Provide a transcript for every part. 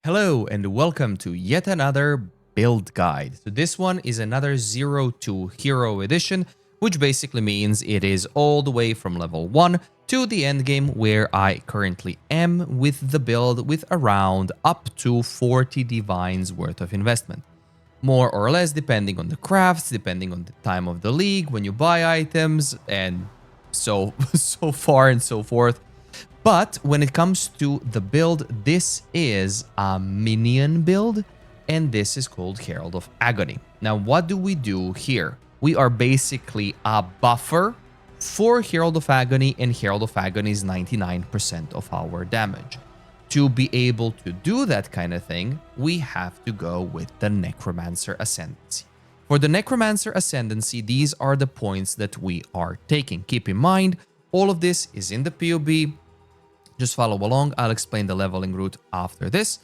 Hello and welcome to yet another build guide. So this one is another 0 to Hero edition, which basically means it is all the way from level 1 to the end game where I currently am with the build with around up to 40 divines worth of investment. More or less depending on the crafts, depending on the time of the league, when you buy items, and so far and so forth. But when it comes to the build, this is a Minion build, and this is called Herald of Agony. Now, what do we do here? We are basically a buffer for Herald of Agony, and Herald of Agony is 99% of our damage. To be able to do that kind of thing, we have to go with the Necromancer Ascendancy. For the Necromancer Ascendancy, these are the points that we are taking. Keep in mind, all of this is in the POB. Just follow along, I'll explain the leveling route after this.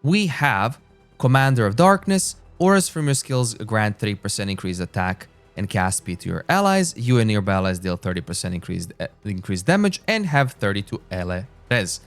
We have Commander of Darkness. Auras from your skills grant 3% increased attack and cast speed to your allies. You and nearby allies deal 30% increased damage and have 32 ele res.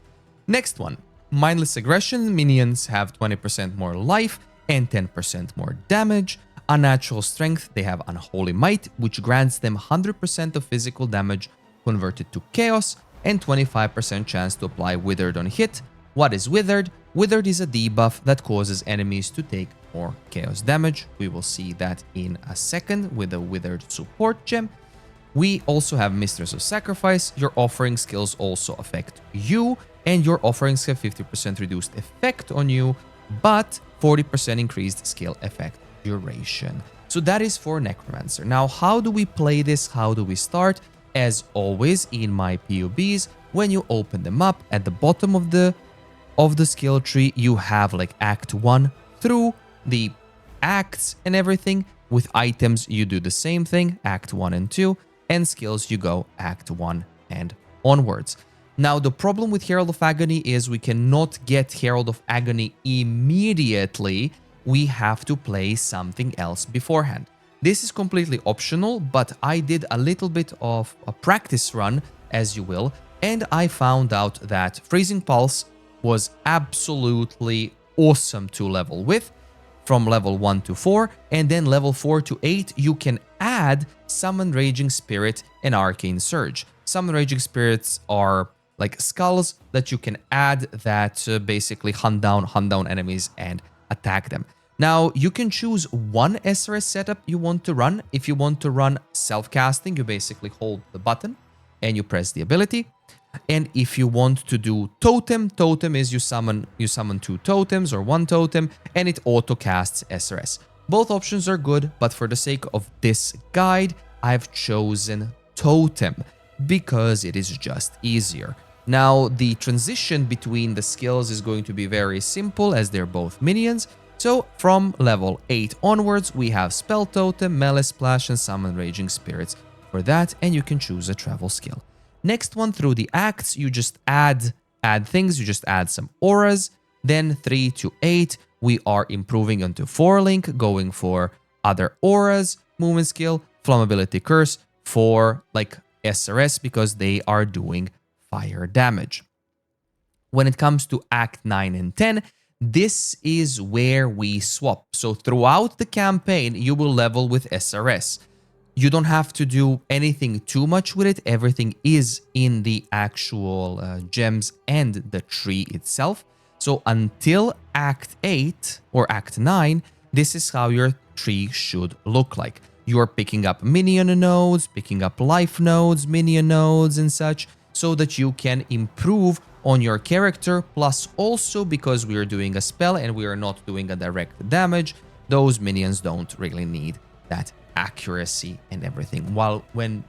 Next one, Mindless Aggression. Minions have 20% more life and 10% more damage. Unnatural Strength, they have Unholy Might, which grants them 100% of physical damage converted to chaos, and 25% chance to apply Withered on hit. What is Withered? Withered is a debuff that causes enemies to take more chaos damage. We will see that in a second with the Withered support gem. We also have Mistress of Sacrifice. Your offering skills also affect you, and your offerings have 50% reduced effect on you, but 40% increased skill effect duration. So that is for Necromancer. Now, how do we play this? How do we start? As always in my POBs, when you open them up at the bottom of the skill tree, you have like Act 1 through the acts and everything. With items, you do the same thing, Act 1 and 2, and skills, you go Act 1 and onwards. Now, the problem with Herald of Agony is we cannot get Herald of Agony immediately. We have to play something else beforehand. This is completely optional, but I did a little bit of a practice run, as you will, and I found out that Freezing Pulse was absolutely awesome to level with from level 1 to 4, and then level 4 to 8, you can add Summon Raging Spirit and Arcane Surge. Summon Raging Spirits are like skulls that you can add that basically hunt down enemies and attack them. Now, you can choose one SRS setup you want to run. If you want to run self-casting, you basically hold the button and you press the ability. And if you want to do totem, totem is you summon 2 totems or 1 totem, and it auto-casts SRS. Both options are good, but for the sake of this guide, I've chosen totem because it is just easier. Now, the transition between the skills is going to be very simple as they're both minions. So from level 8 onwards, we have Spell Totem, Melee Splash, and Summon Raging Spirits for that, and you can choose a travel skill. Next one, through the acts, you just add things, you just add some auras. Then 3 to 8, we are improving onto 4-link, going for other auras, movement skill, flammability curse for like SRS because they are doing fire damage. When it comes to Act 9 and 10, this is where we swap. So throughout the campaign, you will level with SRS. You don't have to do anything too much with it. Everything is in the actual gems and the tree itself. So until Act 8 or Act 9, this is how your tree should look like. You're picking up minion nodes, picking up life nodes, minion nodes and such, so that you can improve on your character, plus also because we are doing a spell and we are not doing a direct damage, those minions don't really need that accuracy and everything. While when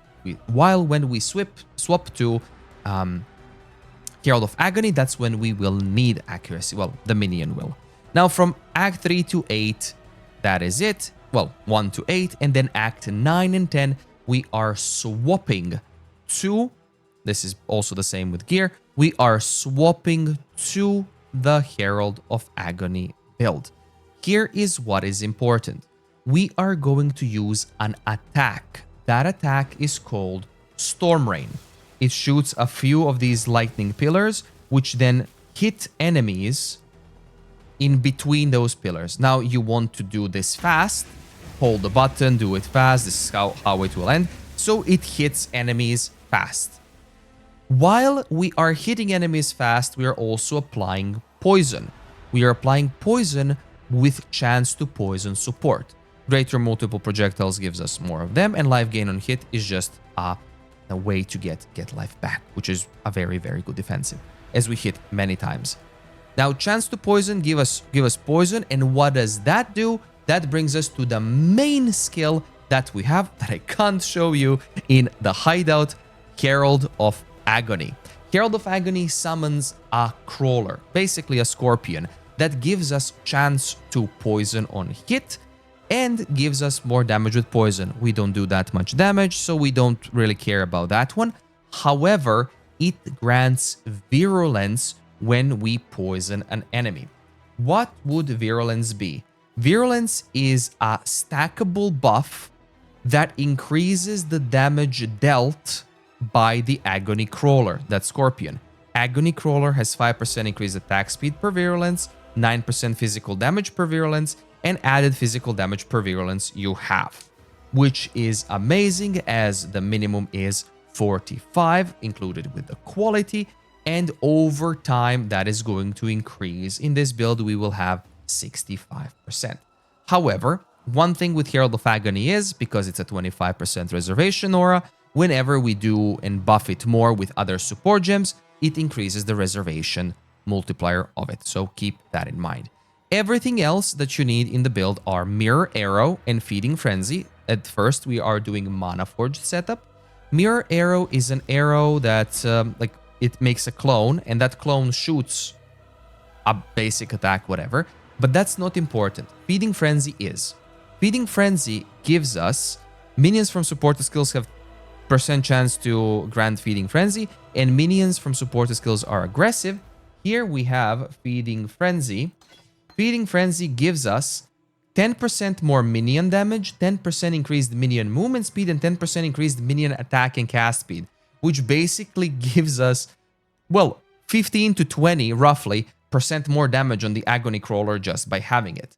we swap to Herald of Agony, that's when we will need accuracy. Well, the minion will. Now from Act 3 to 8, that is it. Well, 1 to 8, and then Act 9 and 10, we are swapping to, this is also the same with gear, we are swapping to the Herald of Agony build. Here is what is important. We are going to use an attack. That attack is called Storm Rain. It shoots a few of these lightning pillars, which then hit enemies in between those pillars. Now you want to do this fast, hold the button, do it fast. This is how it will end. So it hits enemies fast. While we are hitting enemies fast, we are also applying poison. We are applying poison with chance to poison support. Greater multiple projectiles gives us more of them, and life gain on hit is just a way to get life back, which is a very, very good defensive, as we hit many times. Now, chance to poison give us poison, and what does that do? That brings us to the main skill that we have that I can't show you in the hideout, Herald of Agony. Herald of Agony summons a crawler, basically a scorpion, that gives us chance to poison on hit and gives us more damage with poison. We don't do that much damage, so we don't really care about that one. However, it grants virulence when we poison an enemy. What would virulence be? Virulence is a stackable buff that increases the damage dealt by the Agony Crawler, that scorpion. Agony Crawler has 5% increased attack speed per virulence, 9% physical damage per virulence, and added physical damage per virulence you have, which is amazing as the minimum is 45, included with the quality, and over time that is going to increase. In this build, we will have 65%. However, one thing with Herald of Agony is, because it's a 25% reservation aura, whenever we do and buff it more with other support gems, it increases the reservation multiplier of it. So keep that in mind. Everything else that you need in the build are Mirror Arrow and Feeding Frenzy. At first, we are doing Mana Forge setup. Mirror Arrow is an arrow that it makes a clone, and that clone shoots a basic attack, whatever. But that's not important. Feeding Frenzy is. Feeding Frenzy gives us minions from supported skills have % chance to grant Feeding Frenzy, and minions from supported skills are aggressive. Here we have Feeding Frenzy. Feeding Frenzy gives us 10% more minion damage, 10% increased minion movement speed, and 10% increased minion attack and cast speed, which basically gives us, well, 15 to 20, roughly, % more damage on the Agony Crawler just by having it.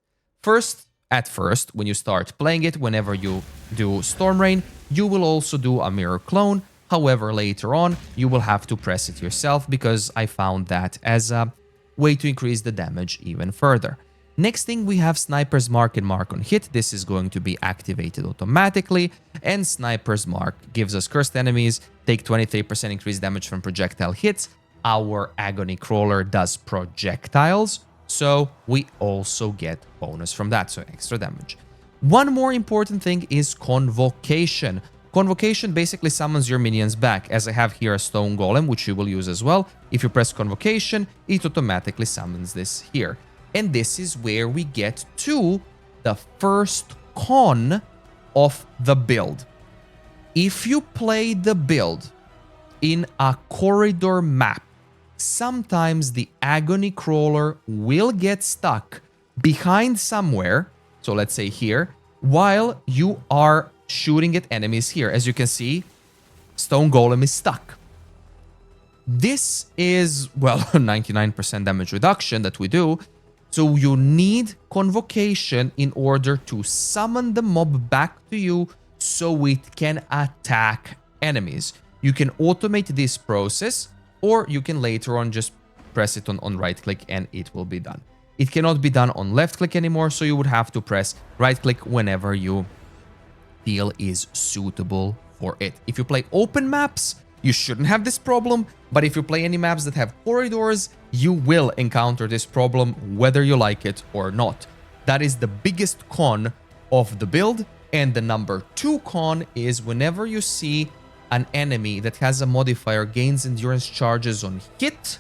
At first, when you start playing it, whenever you do Storm Rain, you will also do a mirror clone. However, later on, you will have to press it yourself because I found that as a way to increase the damage even further. Next thing, we have Sniper's Mark and Mark on hit. This is going to be activated automatically, and Sniper's Mark gives us cursed enemies take 23% increased damage from projectile hits. Our Agony Crawler does projectiles, so we also get bonus from that, so extra damage. One more important thing is Convocation. Convocation basically summons your minions back, as I have here a Stone Golem, which you will use as well. If you press Convocation, it automatically summons this here. And this is where we get to the first con of the build. If you play the build in a corridor map, sometimes the Agony Crawler will get stuck behind somewhere, so let's say here, while you are shooting at enemies here. As you can see, Stone Golem is stuck. This is, well, 99% damage reduction that we do, so you need Convocation in order to summon the mob back to you so it can attack enemies. You can automate this process, or you can later on just press it on right click and it will be done. It cannot be done on left click anymore, so you would have to press right click whenever you feel is suitable for it. If you play open maps, you shouldn't have this problem, but if you play any maps that have corridors, you will encounter this problem whether you like it or not. That is the biggest con of the build, and the number 2 con is whenever you see an enemy that has a modifier gains endurance charges on hit,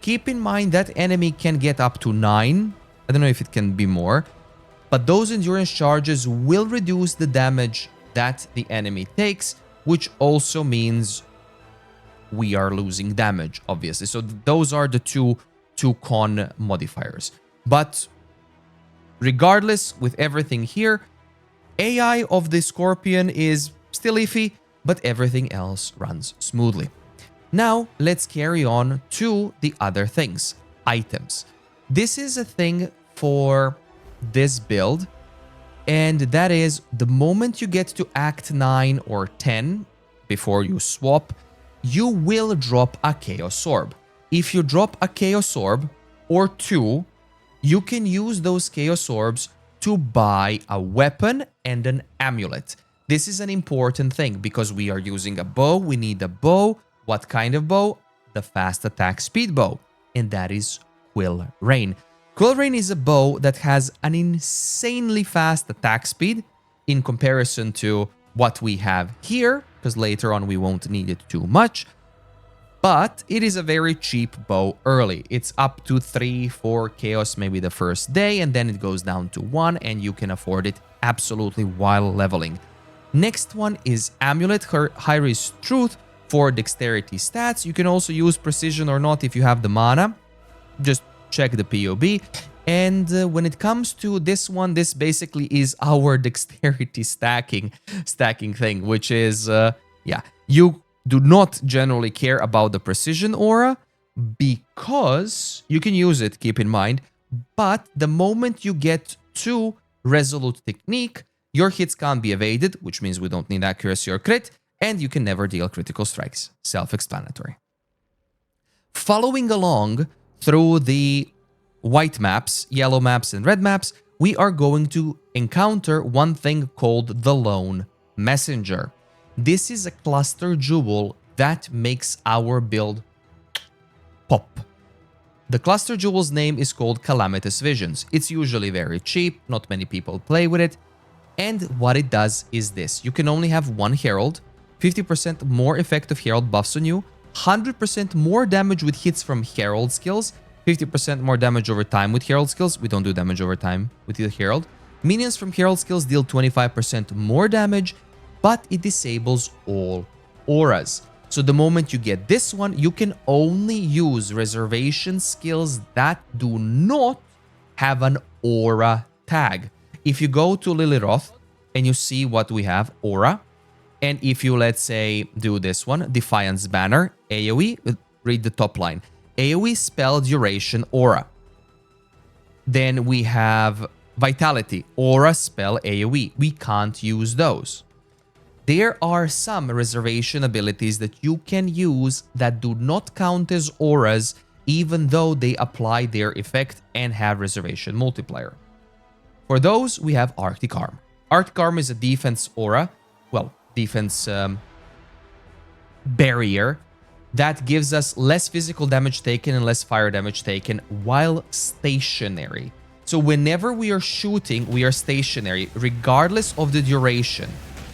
keep in mind that enemy can get up to 9. I don't know if it can be more, but those endurance charges will reduce the damage that the enemy takes, which also means we are losing damage, obviously. So those are the two con modifiers. But regardless, with everything here, AI of the Scorpion is still iffy, but everything else runs smoothly. Now, let's carry on to the other things. Items. This is a thing for this build, and that is the moment you get to Act 9 or 10, before you swap, you will drop a Chaos Orb. If you drop a Chaos Orb or 2, you can use those Chaos Orbs to buy a weapon and an amulet. This is an important thing because we are using a bow. We need a bow. What kind of bow? The fast attack speed bow, and that is Quill Rain. Quill Rain is a bow that has an insanely fast attack speed in comparison to what we have here, because later on we won't need it too much. But it is a very cheap bow early. It's up to 3-4 chaos maybe the first day, and then it goes down to 1, and you can afford it absolutely while leveling. Next one is Amulet, Hyri's Truth for dexterity stats. You can also use precision or not if you have the mana. Just check the POB. And when it comes to this one, this basically is our dexterity stacking thing, which is, you do not generally care about the precision aura because you can use it, keep in mind, but the moment you get to Resolute Technique, your hits can't be evaded, which means we don't need accuracy or crit, and you can never deal critical strikes. Self-explanatory. Following along through the white maps, yellow maps, and red maps, we are going to encounter one thing called the Lone Messenger. This is a cluster jewel that makes our build pop. The cluster jewel's name is called Calamitous Visions. It's usually very cheap, not many people play with it. And what it does is this. You can only have one Herald, 50% more effective Herald buffs on you, 100% more damage with hits from Herald skills, 50% more damage over time with Herald skills. We don't do damage over time with the Herald. Minions from Herald skills deal 25% more damage, but it disables all auras. So the moment you get this one, you can only use reservation skills that do not have an aura tag. If you go to Liliroth and you see what we have, aura, and if you, let's say, do this one, Defiance Banner, AoE, read the top line, AoE spell duration aura. Then we have Vitality, aura spell AoE. We can't use those. There are some reservation abilities that you can use that do not count as auras, even though they apply their effect and have reservation multiplier. For those, we have Arctic Arm. Arctic Arm is a defense aura, well, defense barrier that gives us less physical damage taken and less fire damage taken while stationary. So whenever we are shooting, we are stationary, regardless of the duration.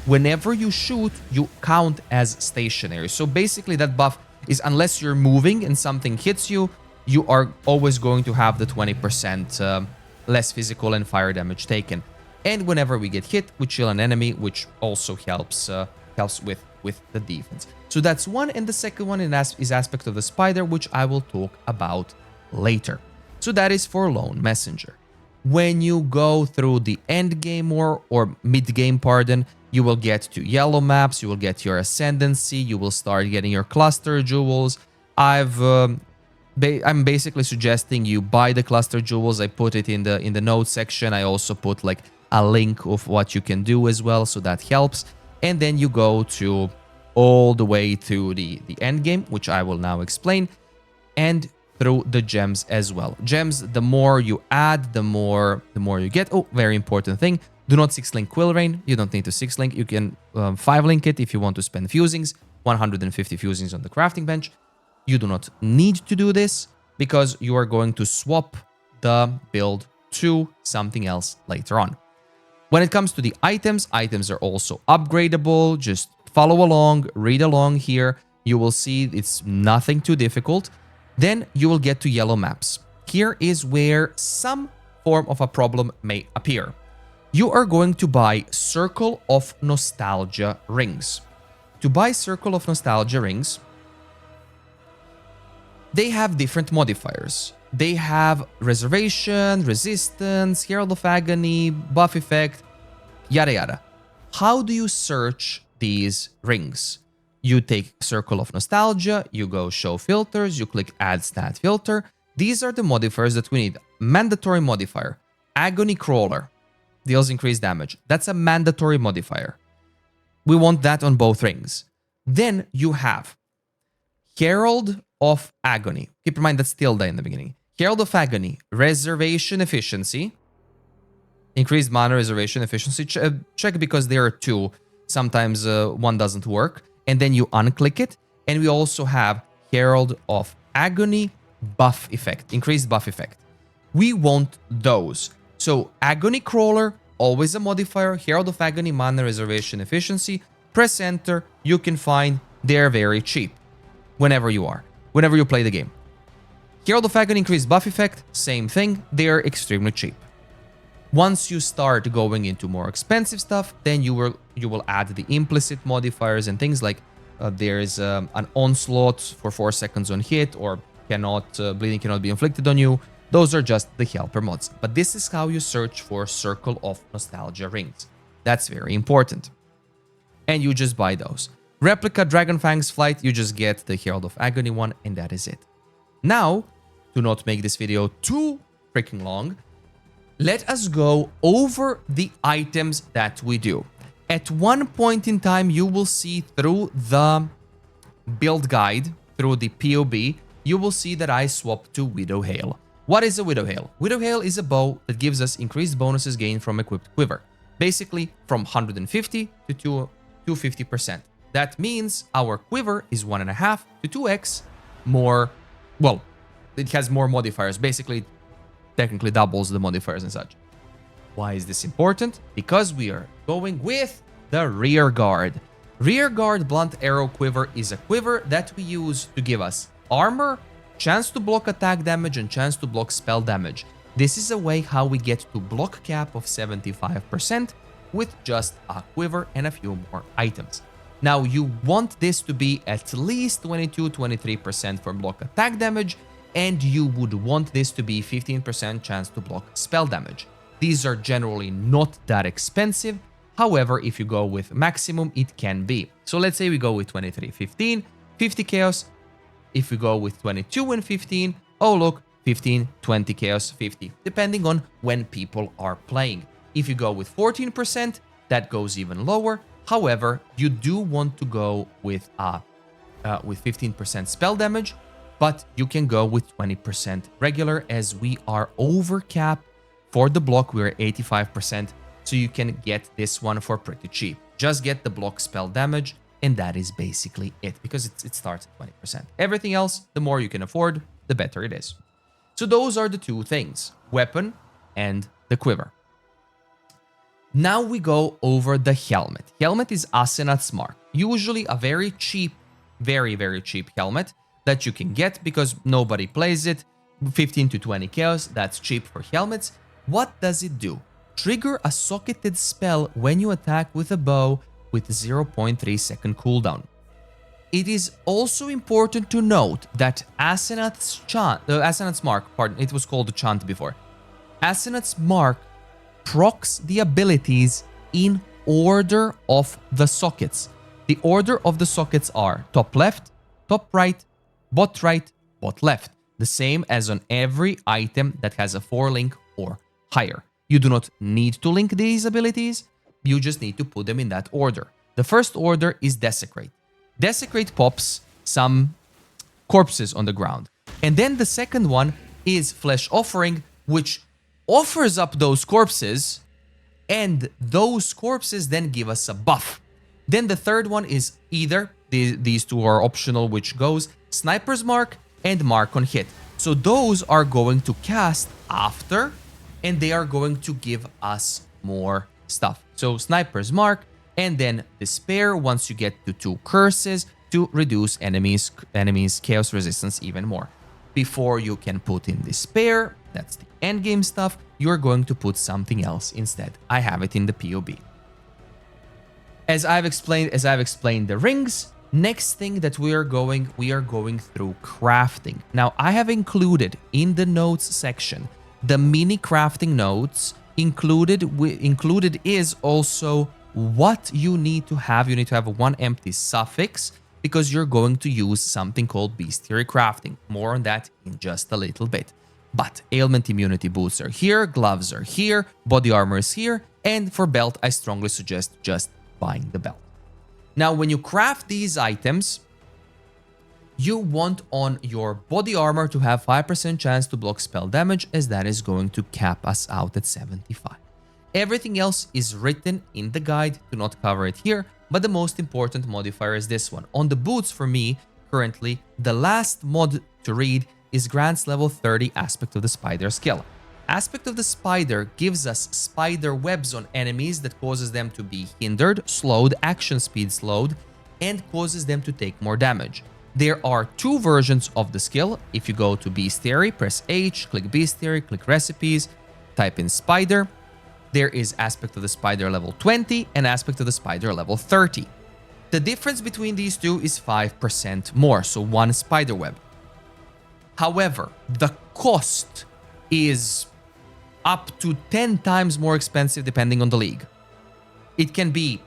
Whenever you shoot, you count as stationary. So basically that buff is unless you're moving and something hits you, you are always going to have the 20% less physical and fire damage taken. And whenever we get hit, we chill an enemy, which also helps with the defense. So that's one, and the second one is Aspect of the Spider, which I will talk about later. So that is for Lone Messenger. When you go through the end game or mid game, pardon, you will get to yellow maps, you will get your Ascendancy, you will start getting your cluster jewels. I'm basically suggesting you buy the cluster jewels. I put it in the notes section. I also put like a link of what you can do as well, so that helps. And then you go to all the way to the end game, which I will now explain, and through the gems as well. Gems, the more you add, the more you get. Oh, very important thing. Do not 6-link Quill Rain. You don't need to 6-link. You can 5-link it if you want to spend fusings. 150 fusings on the crafting bench. You do not need to do this because you are going to swap the build to something else later on. When it comes to the items are also upgradable. Just follow along, read along here. You will see it's nothing too difficult. Then you will get to yellow maps. Here is where some form of a problem may appear. You are going to buy Circle of Nostalgia rings. To buy Circle of Nostalgia rings, they have different modifiers. They have reservation, resistance, Herald of Agony, buff effect, yada yada. How do you search these rings? You take Circle of Nostalgia, you go Show Filters, you click Add Stat Filter. These are the modifiers that we need. mandatory modifier. Agony Crawler deals increased damage. That's a mandatory modifier. We want that on both rings. Then you have Herald of Agony. Keep in mind that's tilde in the beginning. Herald of Agony, reservation efficiency. Increased mana reservation efficiency. Check because there are two. Sometimes one doesn't work. And then you unclick it. And we also have Herald of Agony buff effect. Increased buff effect. We want those. So Agony Crawler, always a modifier. Herald of Agony, mana reservation efficiency. Press enter. You can find they're very cheap. Whenever you play the game. Herald of Agony increased buff effect, same thing, they're extremely cheap. Once you start going into more expensive stuff, then you will add the implicit modifiers and things like there's an onslaught for 4 seconds on hit, or bleeding cannot be inflicted on you. Those are just the helper mods. But this is how you search for Circle of Nostalgia rings. That's very important. And you just buy those. Replica Dragonfang's Flight, you just get the Herald of Agony one, and that is it. Now, to not make this video too freaking long, let us go over the items that we do. At one point in time, you will see through the build guide, through the POB, you will see that I swapped to Widowhail. What is a Widowhail? Widowhail is a bow that gives us increased bonuses gained from equipped quiver. Basically, from 150 to 250%. That means our quiver is 1.5 to 2x more, well, it has more modifiers. Basically, technically doubles the modifiers and such. Why is this important? Because we are going with the Rearguard. Rearguard Blunt Arrow Quiver is a quiver that we use to give us armor, chance to block attack damage, and chance to block spell damage. This is a way how we get to block cap of 75% with just a quiver and a few more items. Now, you want this to be at least 22-23% for block attack damage, and you would want this to be 15% chance to block spell damage. These are generally not that expensive. However, if you go with maximum, it can be. So let's say we go with 23, 15, 50 chaos. If we go with 22 and 15, oh look, 15, 20 chaos, 50, depending on when people are playing. If you go with 14%, that goes even lower. However, you do want to go with 15% spell damage, but you can go with 20% regular, as we are over cap for the block. We're at 85%, so you can get this one for pretty cheap. Just get the block spell damage, and that is basically it, because it starts at 20%. Everything else, the more you can afford, the better it is. So those are the two things, weapon and the quiver. Now we go over the helmet. Helmet is Asenath's Mark. Usually a very cheap, very, very cheap helmet that you can get because nobody plays it. 15 to 20 chaos, that's cheap for helmets. What does it do? Trigger a socketed spell when you attack with a bow with 0.3 second cooldown. It is also important to note that Asenath's Mark, pardon, it was called the chant before. Asenath's Mark procs the abilities in order of the sockets. The order of the sockets are top left, top right, bot left. The same as on every item that has a 4-link or higher. You do not need to link these abilities, you just need to put them in that order. The first order is Desecrate. Desecrate pops some corpses on the ground. And then the second one is Flesh Offering, which offers up those corpses, and those corpses then give us a buff. Then the third one is either, these two are optional, which goes Sniper's Mark and Mark on Hit. So those are going to cast after, and they are going to give us more stuff. So Sniper's Mark, and then Despair once you get to 2 curses to reduce enemies' chaos resistance even more. Before you can put in Despair, that's the endgame stuff, you're going to put something else instead. I have it in the POB. As I've explained the rings, next thing that we are going through crafting. Now, I have included in the notes section the mini crafting notes. Included is also what you need to have. You need to have 1 empty suffix because you're going to use something called bestiary crafting. More on that in just a little bit. But ailment immunity boots are here, gloves are here, body armor is here, and for belt, I strongly suggest just buying the belt. Now, when you craft these items, you want on your body armor to have 5% chance to block spell damage, as that is going to cap us out at 75. Everything else is written in the guide, do not cover it here, but the most important modifier is this one. On the boots, for me, currently, the last mod to read is grants level 30 Aspect of the Spider skill. Aspect of the Spider gives us spider webs on enemies that causes them to be hindered, slowed, action speed slowed, and causes them to take more damage. There are two versions of the skill. If you go to Bestiary, press H, click Bestiary, click Recipes, type in Spider. There is Aspect of the Spider level 20 and Aspect of the Spider level 30. The difference between these two is 5% more, so one spider web. However, the cost is up to 10 times more expensive depending on the league. It can be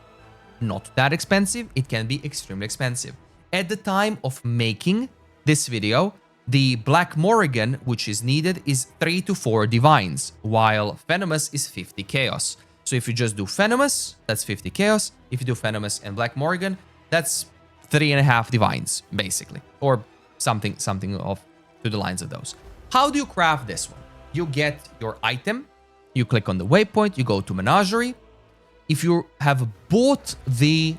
not that expensive, it can be extremely expensive. At the time of making this video, the Black Morrigan, which is needed, is 3 to 4 divines, while Venomous is 50 chaos. So if you just do Venomous, that's 50 chaos. If you do Venomous and Black Morrigan, that's 3.5 divines, basically, or something of to the lines of those. How do you craft this one? You get your item, you click on the waypoint, you go to Menagerie. If you have bought the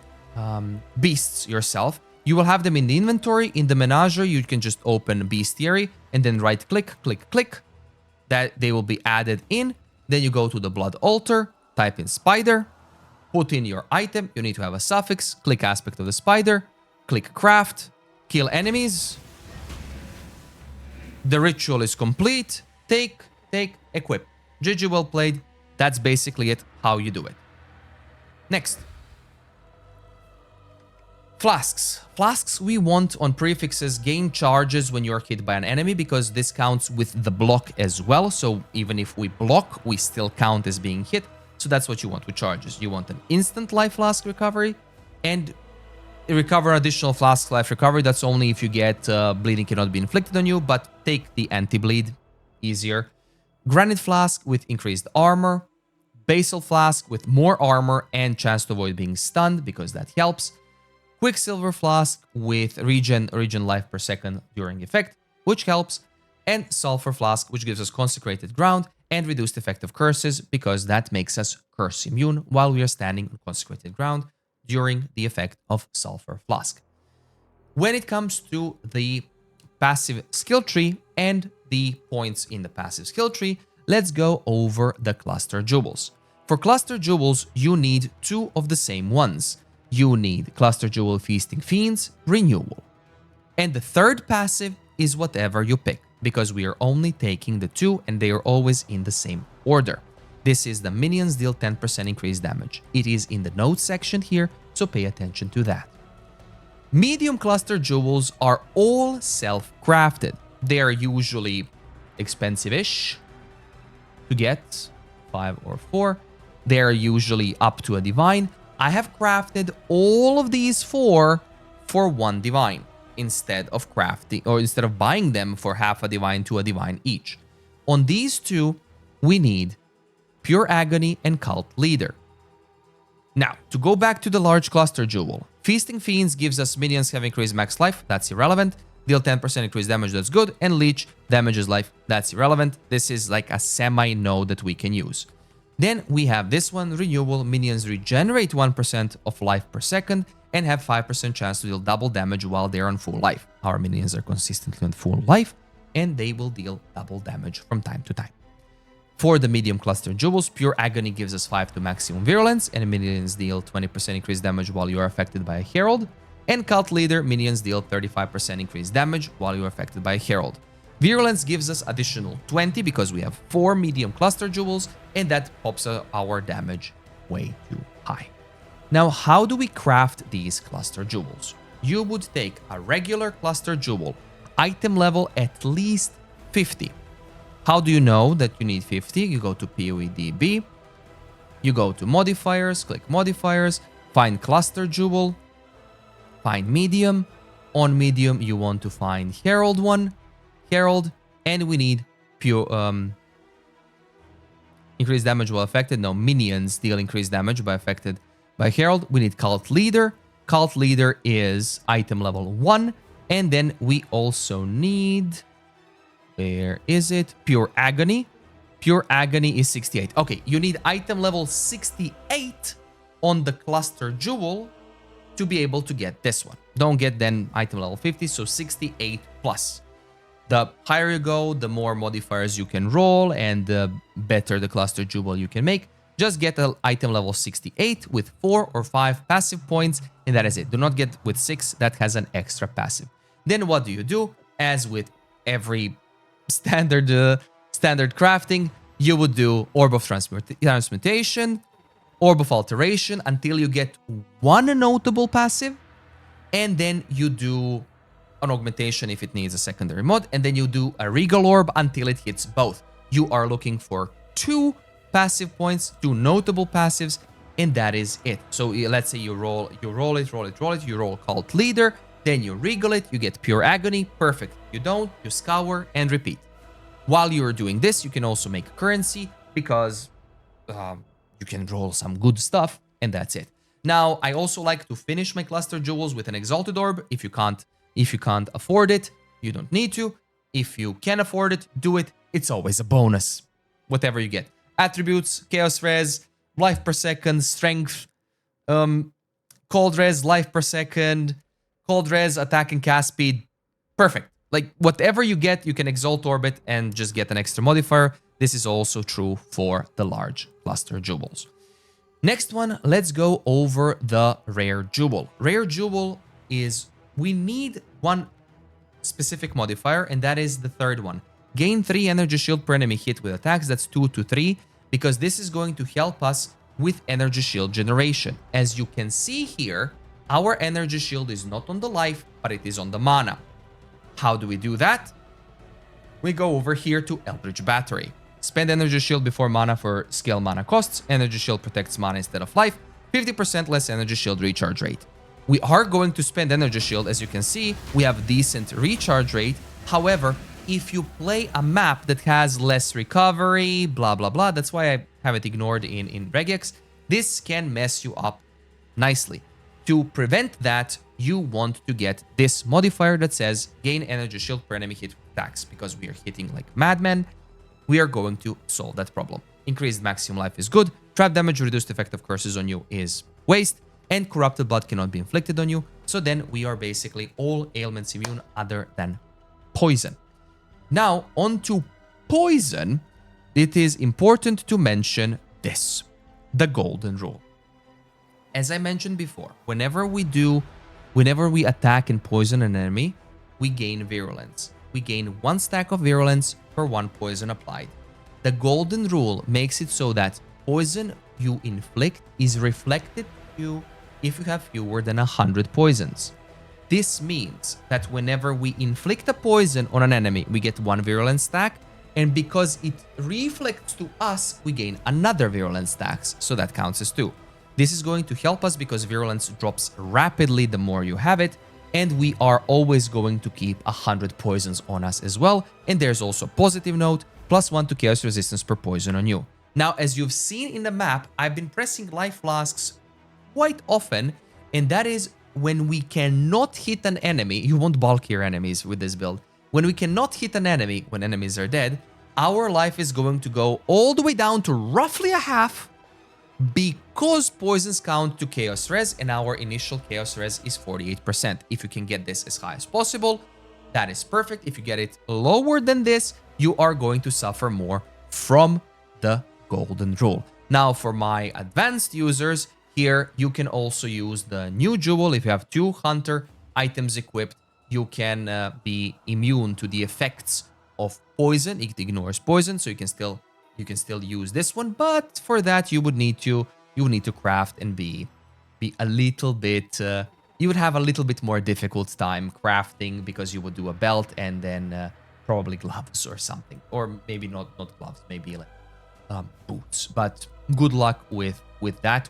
beasts yourself, you will have them in the inventory. In the Menagerie, you can just open Bestiary and then right-click, click, that they will be added in. Then you go to the Blood Altar, type in Spider, put in your item. You need to have a suffix, click Aspect of the Spider, click Craft, kill enemies. The ritual is complete. Take, equip. GG, well played. That's basically it, how you do it. Next. Flasks. Flasks we want on prefixes gain charges when you're hit by an enemy, because this counts with the block as well. So even if we block, we still count as being hit. So that's what you want with charges. You want an instant life flask recovery and recover additional flask life recovery. That's only if you get bleeding cannot be inflicted on you, but take the anti-bleed, easier. Granite flask with increased armor. Basil flask with more armor and chance to avoid being stunned, because that helps. Quicksilver flask with regen life per second during effect, which helps. And sulfur flask, which gives us consecrated ground and reduced effect of curses, because that makes us curse immune while we are standing on consecrated ground during the effect of sulfur flask. When it comes to the passive skill tree and the points in the passive skill tree, let's go over the cluster jewels. For cluster jewels, you need two of the same ones. You need cluster jewel Feasting Fiends, Renewal. And the third passive is whatever you pick, because we are only taking the two and they are always in the same order. This is the minions deal 10% increased damage. It is in the notes section here, so pay attention to that. Medium cluster jewels are all self-crafted. They are usually expensive-ish to get, 5 or 4. They are usually up to a divine. I have crafted all of these 4 for 1 divine instead of crafting, or instead of buying them for half a divine to a divine each. On these two, we need Pure Agony and Cult Leader. Now, to go back to the large cluster jewel, Feasting Fiends gives us minions have increased max life, that's irrelevant. Deal 10% increased damage, that's good. And Leech damages life, that's irrelevant. This is like a semi-node that we can use. Then we have this one, Renewal. Minions regenerate 1% of life per second and have 5% chance to deal double damage while they're on full life. Our minions are consistently on full life and they will deal double damage from time to time. For the medium cluster jewels, Pure Agony gives us 5 to maximum virulence, and minions deal 20% increased damage while you are affected by a Herald. And Cult Leader, minions deal 35% increased damage while you are affected by a Herald. Virulence gives us additional 20 because we have 4 medium cluster jewels, and that pops our damage way too high. Now, how do we craft these cluster jewels? You would take a regular cluster jewel, item level at least 50. How do you know that you need 50? You go to PoEDB, you go to modifiers, click modifiers, find cluster jewel, find medium. On medium, you want to find Herald one, Herald, and we need pure increased damage while affected. No, minions deal increased damage by affected by Herald. We need Cult Leader. Cult Leader is item level 1. And then we also need... Where is it? Pure Agony. Pure Agony is 68. Okay, you need item level 68 on the Cluster Jewel to be able to get this one. Don't get then item level 50, so 68 plus. The higher you go, the more modifiers you can roll and the better the Cluster Jewel you can make. Just get an item level 68 with 4 or 5 passive points, and that is it. Do not get with 6, that has an extra passive. Then what do? As with every standard crafting, you would do Orb of Transmutation, Orb of Alteration until you get one notable passive, and then you do an Augmentation if it needs a secondary mod, and then you do a Regal Orb until it hits both. You are looking for 2 passive points, 2 notable passives, and that is it. So let's say you roll it, you roll Cult Leader, then you Regal it, you get Pure Agony, perfect. You don't, you Scour, and repeat. While you're doing this, you can also make currency, because you can roll some good stuff, and that's it. Now, I also like to finish my Cluster Jewels with an Exalted Orb. If you can't afford it, you don't need to. If you can afford it, do it. It's always a bonus, whatever you get. Attributes, Chaos Res, Life per Second, Strength, Cold Res, Life per Second, Cold Res, Attack and Cast Speed. Perfect. Like, whatever you get, you can Exalt Orbit and just get an extra modifier. This is also true for the large Cluster Jewels. Next one, let's go over the Rare Jewel. Rare Jewel is, we need one specific modifier, and that is the third one. Gain 3 energy shield per enemy hit with attacks. That's 2 to 3, because this is going to help us with energy shield generation. As you can see here, our energy shield is not on the life, but it is on the mana. How do we do that? We go over here to Eldritch Battery. Spend energy shield before mana for scale mana costs. Energy shield protects mana instead of life. 50% less energy shield recharge rate. We are going to spend energy shield. As you can see, we have decent recharge rate. However, if you play a map that has less recovery, blah, blah, blah, that's why I have it ignored in regex, this can mess you up nicely. To prevent that, you want to get this modifier that says gain energy shield per enemy hit with attacks, because we are hitting like madmen. We are going to solve that problem. Increased maximum life is good. Trap damage, reduced effect of curses on you is waste, and corrupted blood cannot be inflicted on you. So then we are basically all ailments immune other than poison. Now, on to poison, it is important to mention this, the golden rule. As I mentioned before, whenever we attack and poison an enemy, we gain virulence. We gain 1 stack of virulence per 1 poison applied. The golden rule makes it so that poison you inflict is reflected to you if you have fewer than 100 poisons. This means that whenever we inflict a poison on an enemy, we get 1 virulence stack, and because it reflects to us, we gain another virulence stack, so that counts as 2. This is going to help us because virulence drops rapidly the more you have it, and we are always going to keep 100 poisons on us as well. And there's also a positive note, +1 to chaos resistance per poison on you. Now, as you've seen in the map, I've been pressing life flasks quite often, and that is when we cannot hit an enemy. You want bulkier enemies with this build. When we cannot hit an enemy, when enemies are dead, our life is going to go all the way down to roughly a half, because poisons count to chaos res, and our initial chaos res is 48%. If you can get this as high as possible, that is perfect. If you get it lower than this, you are going to suffer more from the golden rule. Now, for my advanced users, here you can also use the new jewel. If you have 2 hunter items equipped, you can be immune to the effects of poison. It ignores poison, so you can still use this one, but for that you would need to craft and be a little bit you would have a little bit more difficult time crafting, because you would do a belt and then probably gloves or something, or maybe not gloves, maybe like boots. But good luck with that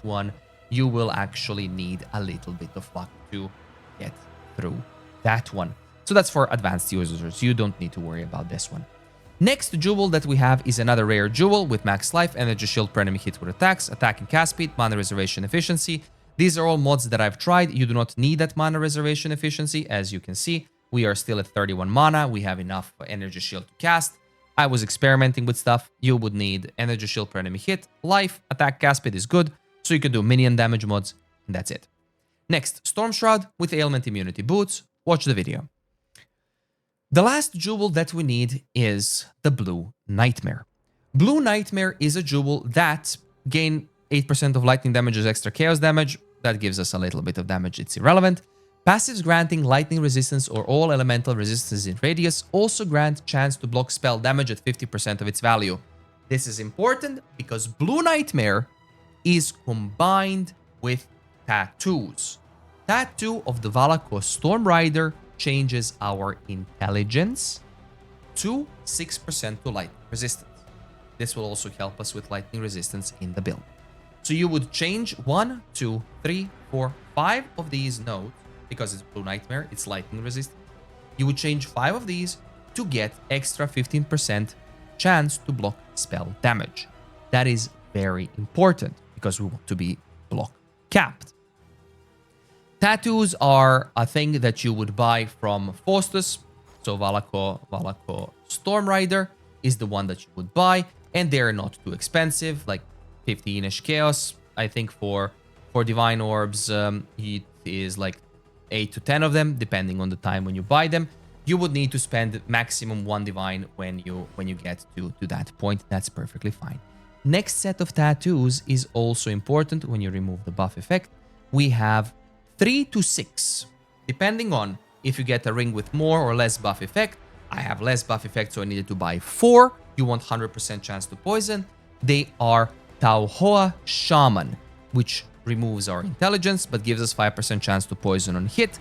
one. You will actually need a little bit of luck to get through that one. So that's for advanced users. You don't need to worry about this one. Next jewel that we have is another rare jewel with max life, energy shield per enemy hit with attacks, attack and cast speed, mana reservation efficiency. These are all mods that I've tried. You do not need that mana reservation efficiency. As you can see, we are still at 31 mana. We have enough energy shield to cast. I was experimenting with stuff. You would need energy shield per enemy hit, life, attack, cast speed is good. So you can do minion damage mods, and that's it. Next, Storm Shroud with ailment immunity boots. Watch the video. The last jewel that we need is the Blue Nightmare. Blue Nightmare is a jewel that gain 8% of lightning damage as extra chaos damage. That gives us a little bit of damage, it's irrelevant. Passives granting lightning resistance or all elemental resistances in radius also grant chance to block spell damage at 50% of its value. This is important because Blue Nightmare is combined with tattoos. Tattoo of the Valakos Storm Rider changes our intelligence to 6% to lightning resistance. This will also help us with lightning resistance in the build. So you would change 1, 2, 3, 4, 5 of these nodes, because it's Blue Nightmare, it's lightning resistant. You would change 5 of these to get extra 15% chance to block spell damage. That is very important because we want to be block capped. Tattoos are a thing that you would buy from Faustus. So Valakos Storm Rider is the one that you would buy, and they're not too expensive, like 15-ish chaos. I think for divine orbs, it is like 8 to 10 of them, depending on the time when you buy them. You would need to spend maximum 1 divine when you get to that point. That's perfectly fine. Next set of tattoos is also important when you remove the buff effect. We have 3 to 6, depending on if you get a ring with more or less buff effect. I have less buff effect, so I needed to buy 4. You want 100% chance to poison. They are Tauhoa Shaman, which removes our intelligence but gives us 5% chance to poison on hit.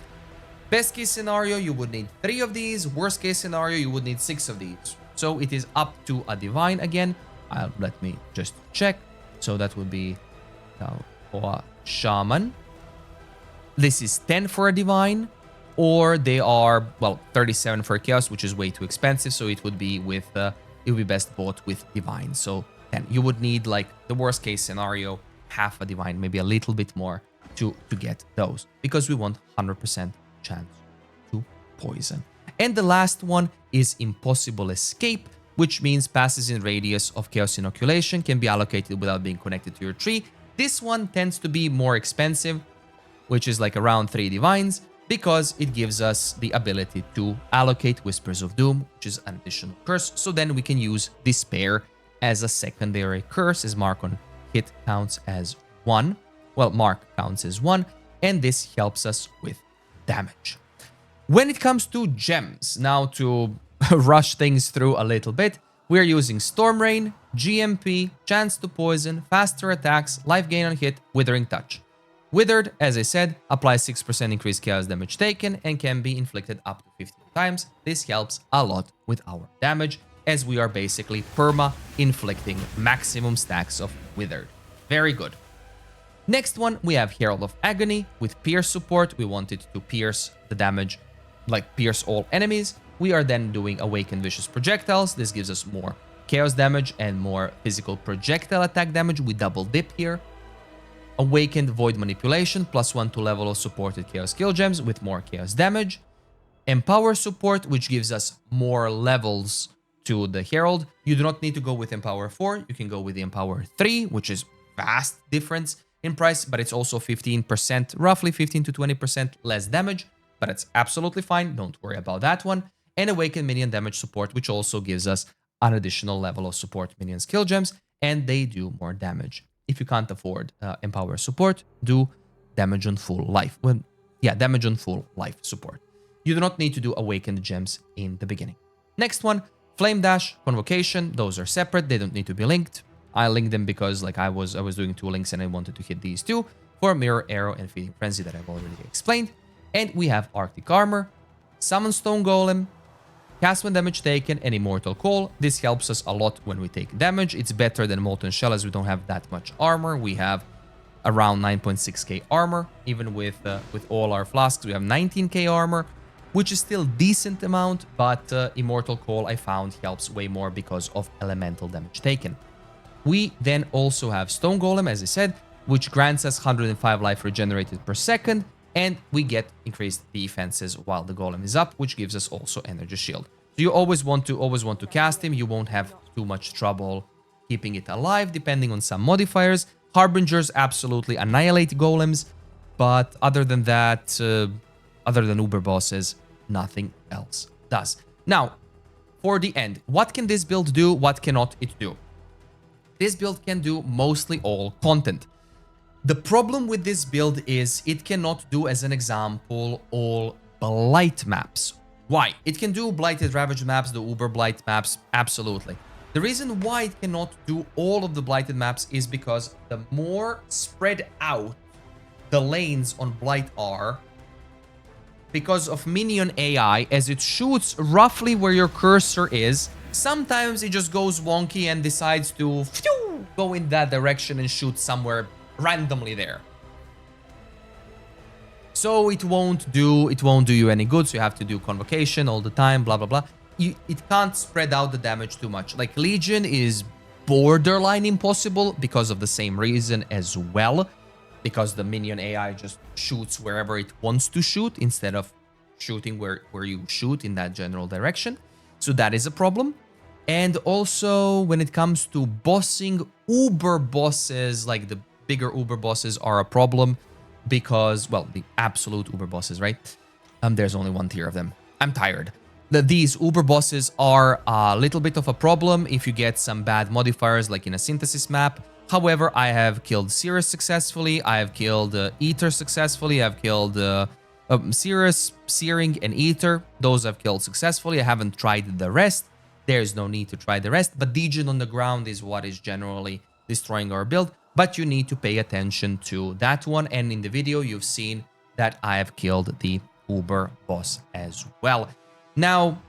Best case scenario, you would need 3 of these. Worst case scenario, you would need 6 of these. So it is up to a divine again. Let me just check. So that would be Tauhoa Shaman. This is 10 for a divine, or they are, well, 37 for a chaos, which is way too expensive. So it would be with, it would be best bought with divine. So 10. You would need, like, the worst case scenario, half a divine, maybe a little bit more to get those, because we want 100% chance to poison. And the last one is Impossible Escape, which means passes in radius of chaos inoculation can be allocated without being connected to your tree. This one tends to be more expensive, which is like around 3 divines, because it gives us the ability to allocate Whispers of Doom, which is an additional curse. So then we can use Despair as a secondary curse, as mark on hit counts as 1. Well, mark counts as 1, and this helps us with damage. When it comes to gems, now to rush things through a little bit, we are using Storm Rain, GMP, Chance to Poison, Faster Attacks, Life Gain on Hit, Withering Touch. Withered, as I said, applies 6% increased chaos damage taken and can be inflicted up to 15 times. This helps a lot with our damage, as we are basically perma-inflicting maximum stacks of Withered. Very good. Next one, we have Herald of Agony with Pierce support. We want it to pierce the damage, like pierce all enemies. We are then doing Awakened Vicious Projectiles. This gives us more chaos damage and more physical projectile attack damage. We double dip here. Awakened Void Manipulation, +1 to level of supported Chaos Skill Gems with more Chaos damage. Empower support, which gives us more levels to the Herald. You do not need to go with Empower 4. You can go with the Empower 3, which is vast difference in price, but it's also 15%, roughly 15 to 20% less damage, but it's absolutely fine. Don't worry about that one. And Awakened Minion Damage Support, which also gives us an additional level of support Minion Skill Gems, and they do more damage. If you can't afford Empower support, do damage on full life. Well, yeah, damage on full life support. You do not need to do Awakened Gems in the beginning. Next one, Flame Dash, Convocation. Those are separate. They don't need to be linked. I linked them because like I was doing 2 links and I wanted to hit these 2 for Mirror Arrow and Feeding Frenzy that I've already explained. And we have Arctic Armor, Summon Stone Golem, Cast when damage taken, and Immortal Call. This helps us a lot when we take damage. It's better than Molten Shell as we don't have that much armor. We have around 9.6k armor. Even with all our flasks, we have 19k armor. which is still decent amount, but Immortal Call I found helps way more because of elemental damage taken. We then also have Stone Golem, as I said, which grants us 105 life regenerated per second, and we get increased defenses while the Golem is up, which gives us also Energy Shield. So you always want to cast him. You won't have too much trouble keeping it alive, depending on some modifiers. Harbingers absolutely annihilate golems, but other than that, other than Uber bosses, nothing else does. Now, for the end, what can this build do? What cannot it do? This build can do mostly all content. The problem with this build is it cannot do, as an example, all Blight maps. Why? It can do Blighted Ravage maps, the Uber Blight maps, absolutely. The reason why it cannot do all of the Blighted maps is because the more spread out the lanes on Blight are, because of Minion AI, as it shoots roughly where your cursor is, sometimes it just goes wonky and decides to go in that direction and shoot somewhere randomly there. So it won't do you any good, so you have to do Convocation all the time, blah, blah, blah. It can't spread out the damage too much. Like Legion is borderline impossible because of the same reason as well, because the Minion AI just shoots wherever it wants to shoot instead of shooting where you shoot in that general direction. So that is a problem. And also when it comes to bossing, Uber bosses, like the bigger Uber bosses, are a problem because, well, the absolute Uber bosses, right? There's only one tier of them. I'm tired. These Uber bosses are a little bit of a problem if you get some bad modifiers like in a synthesis map. However, I have killed Cirrus successfully, I have killed Ether successfully, I've killed Cirrus, Searing, and Ether. Those I've killed successfully. I haven't tried the rest. There's no need to try the rest, but Legion on the ground is what is generally destroying our build, but you need to pay attention to that one, and in the video you've seen that I have killed the Uber boss as well. Now,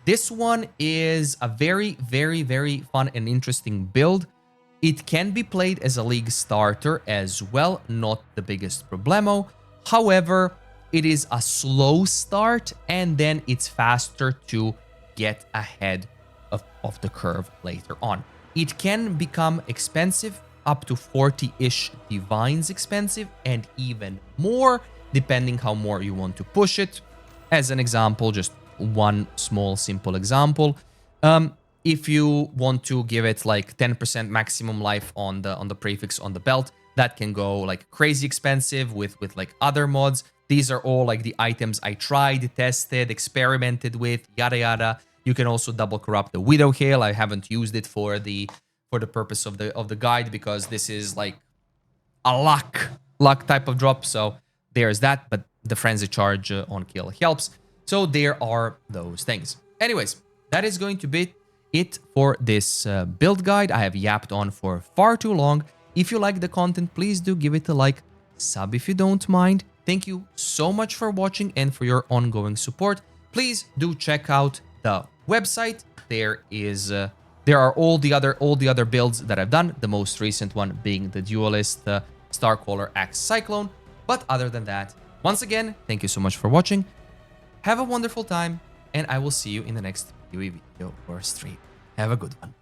this one is a very, very, very fun and interesting build. It can be played as a league starter as well, not the biggest problemo. However, it is a slow start, and then it's faster to get ahead of the curve later on. It can become expensive, up to 40-ish divines expensive, and even more, depending how more you want to push it. As an example, just one small simple example, if you want to give it like 10% maximum life on the prefix on the belt, that can go like crazy expensive with like other mods. These are all like the items I tried, tested, experimented with, yada yada. You can also double corrupt the Widowhail. I haven't used it for the purpose of the guide because this is like a luck type of drop. So there's that, but the frenzy charge on kill helps. So there are those things. Anyways, that is going to be it for this build guide. I have yapped on for far too long. If you like the content, please do give it a like, sub if you don't mind. Thank you so much for watching and for your ongoing support. Please do check out the website. There are all the other builds that I've done. The most recent one being the Duelist Starcaller Axe Cyclone. But other than that, once again, thank you so much for watching. Have a wonderful time, and I will see you in the next PoE video or stream. Have a good one.